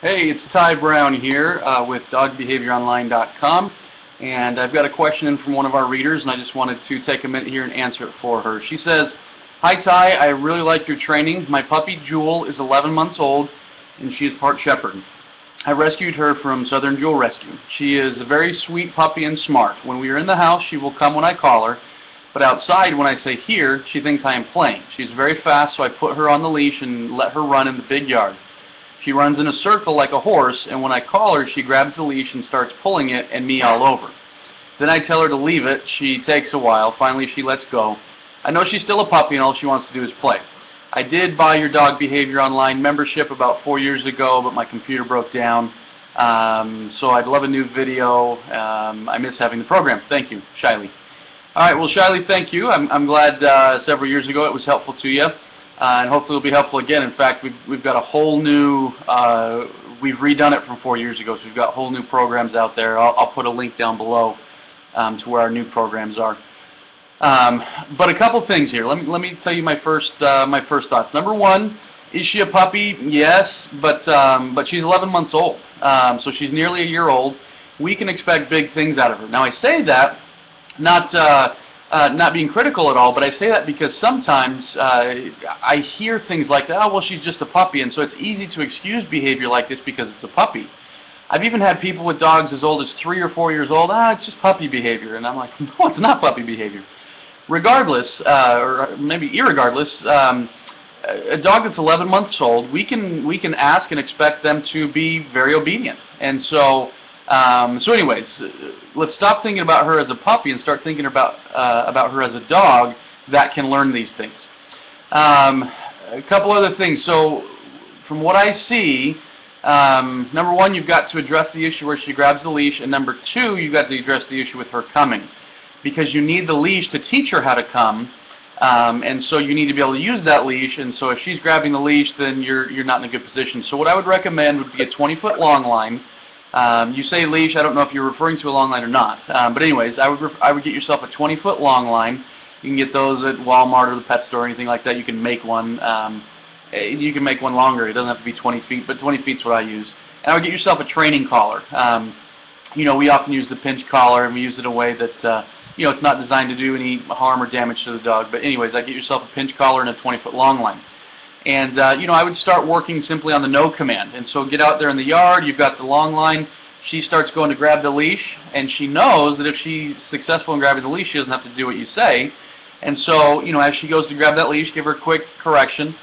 Hey, it's Ty Brown here with DogBehaviorOnline.com, and I've got a question in from one of our readers, and I just wanted to take a minute here and answer it for her. She says, "Hi Ty, I really like your training. My puppy Jewel is 11 months old, and she is part Shepherd. I rescued her from Southern Jewel Rescue. She is a very sweet puppy and smart. When we are in the house, she will come when I call her, but outside, when I say here, she thinks I am playing. She's very fast, so I put her on the leash and let her run in the big yard. She runs in a circle like a horse, and when I call her, she grabs the leash and starts pulling it and me all over. Then I tell her to leave it. She takes a while. Finally, she lets go. I know she's still a puppy and all she wants to do is play. I did buy your Dog Behavior Online membership about 4 years ago, but my computer broke down. So I'd love a new video. I miss having the program. Thank you, Shiley." All right, well, Shiley, thank you. I'm glad several years ago it was helpful to you. And hopefully it'll be helpful again. In fact, we've got a whole new, we've redone it from 4 years ago, so we've got whole new programs out there. I'll put a link down below to where our new programs are. But a couple things here. Let me tell you my first thoughts. Number one, is she a puppy? Yes, but she's 11 months old, so she's nearly a year old. We can expect big things out of her. Now I say that not being critical at all, but I say that because sometimes I hear things like that, "Oh, well, she's just a puppy," and so it's easy to excuse behavior like this because it's a puppy. I've even had people with dogs as old as 3 or 4 years old, "It's just puppy behavior," and I'm like, no, it's not puppy behavior. Regardless, or maybe irregardless, a dog that's 11 months old, we can ask and expect them to be very obedient, and so anyways, let's stop thinking about her as a puppy and start thinking about her as a dog that can learn these things. A couple other things. So from what I see, number one, you've got to address the issue where she grabs the leash, and number two, you've got to address the issue with her coming, because you need the leash to teach her how to come, and so you need to be able to use that leash, and so if she's grabbing the leash, then you're not in a good position. So what I would recommend would be a 20-foot long line. You say leash, I don't know if you're referring to a long line or not, but anyways, I would get yourself a 20-foot long line. You can get those at Walmart or the pet store or anything like that. You can make one. You can make one longer. It doesn't have to be 20 feet, but 20 feet is what I use. And I would get yourself a training collar. You know, we often use the pinch collar, and we use it in a way that you know, it's not designed to do any harm or damage to the dog. But anyways, I get yourself a pinch collar and a 20-foot long line. And, you know, I would start working simply on the no command. And so get out there in the yard, you've got the long line, she starts going to grab the leash, and she knows that if she's successful in grabbing the leash, she doesn't have to do what you say. And so, you know, as she goes to grab that leash, give her a quick correction,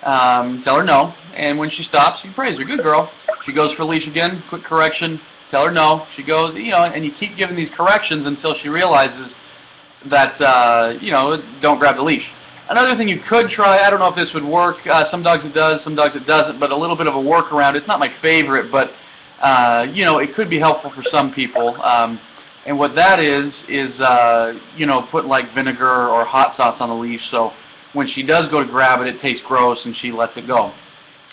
tell her no, and when she stops, you praise her, "Good girl." She goes for a leash again, quick correction, tell her no. She goes, you know, and you keep giving these corrections until she realizes that, you know, don't grab the leash. Another thing you could try, I don't know if this would work, some dogs it does, some dogs it doesn't, but a little bit of a workaround. It's not my favorite, but you know, it could be helpful for some people. And what that is you know, put like vinegar or hot sauce on the leash, so when she does go to grab it, it tastes gross and she lets it go.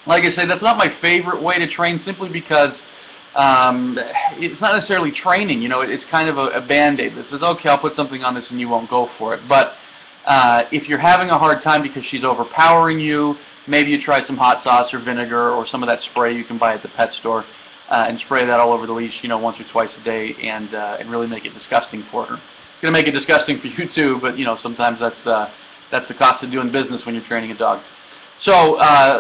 Like I say, that's not my favorite way to train, simply because it's not necessarily training. You know, it's kind of a band-aid that says, okay, I'll put something on this and you won't go for it. But if you're having a hard time because she's overpowering you, maybe you try some hot sauce or vinegar or some of that spray you can buy at the pet store, and spray that all over the leash, you know, once or twice a day, and really make it disgusting for her. It's going to make it disgusting for you too, but you know, sometimes that's the cost of doing business when you're training a dog. So,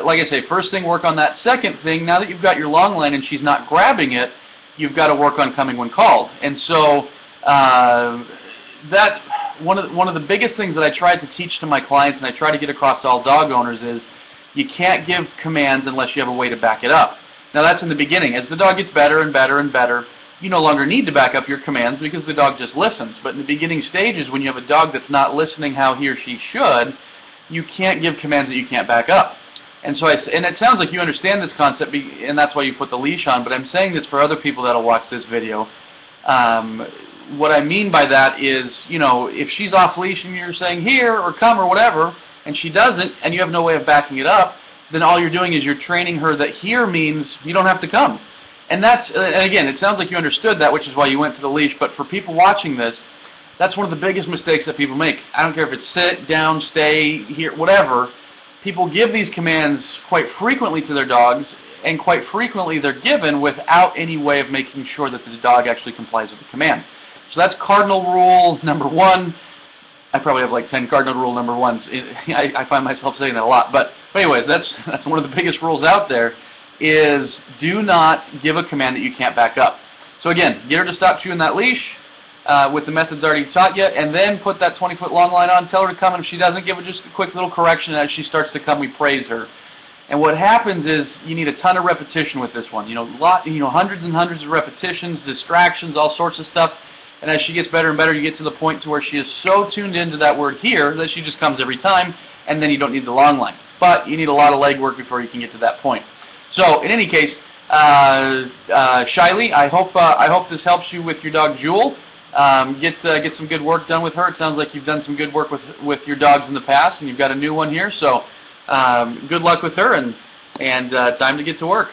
like I say, first thing, work on that. Second thing, now that you've got your long line and she's not grabbing it, you've got to work on coming when called. And so that one of the biggest things that I try to teach to my clients, and I try to get across to all dog owners, is you can't give commands unless you have a way to back it up. Now that's in the beginning. As the dog gets better and better and better, you no longer need to back up your commands because the dog just listens. But in the beginning stages, when you have a dog that's not listening how he or she should, you can't give commands that you can't back up. And so and it sounds like you understand this concept, and that's why you put the leash on, but I'm saying this for other people that'll watch this video. What I mean by that is, you know, if she's off leash and you're saying here or come or whatever, and she doesn't, and you have no way of backing it up, then all you're doing is you're training her that here means you don't have to come. And that's, and again, it sounds like you understood that, which is why you went to the leash, but for people watching this, that's one of the biggest mistakes that people make. I don't care if it's sit, down, stay, here, whatever. People give these commands quite frequently to their dogs, and quite frequently they're given without any way of making sure that the dog actually complies with the command. So that's cardinal rule number 1. I probably have like 10 cardinal rule number 1s. I find myself saying that a lot. But anyways, that's one of the biggest rules out there, is do not give a command that you can't back up. So again, get her to stop chewing that leash with the methods already taught you, and then put that 20-foot long line on, tell her to come, and if she doesn't, give her just a quick little correction. As she starts to come, we praise her. And what happens is you need a ton of repetition with this one. Hundreds and hundreds of repetitions, distractions, all sorts of stuff. And as she gets better and better, you get to the point to where she is so tuned into that word here that she just comes every time, and then you don't need the long line. But you need a lot of legwork before you can get to that point. So in any case, Shiley, I hope this helps you with your dog Jewel. Get some good work done with her. It sounds like you've done some good work with your dogs in the past, and you've got a new one here. So good luck with her, and time to get to work.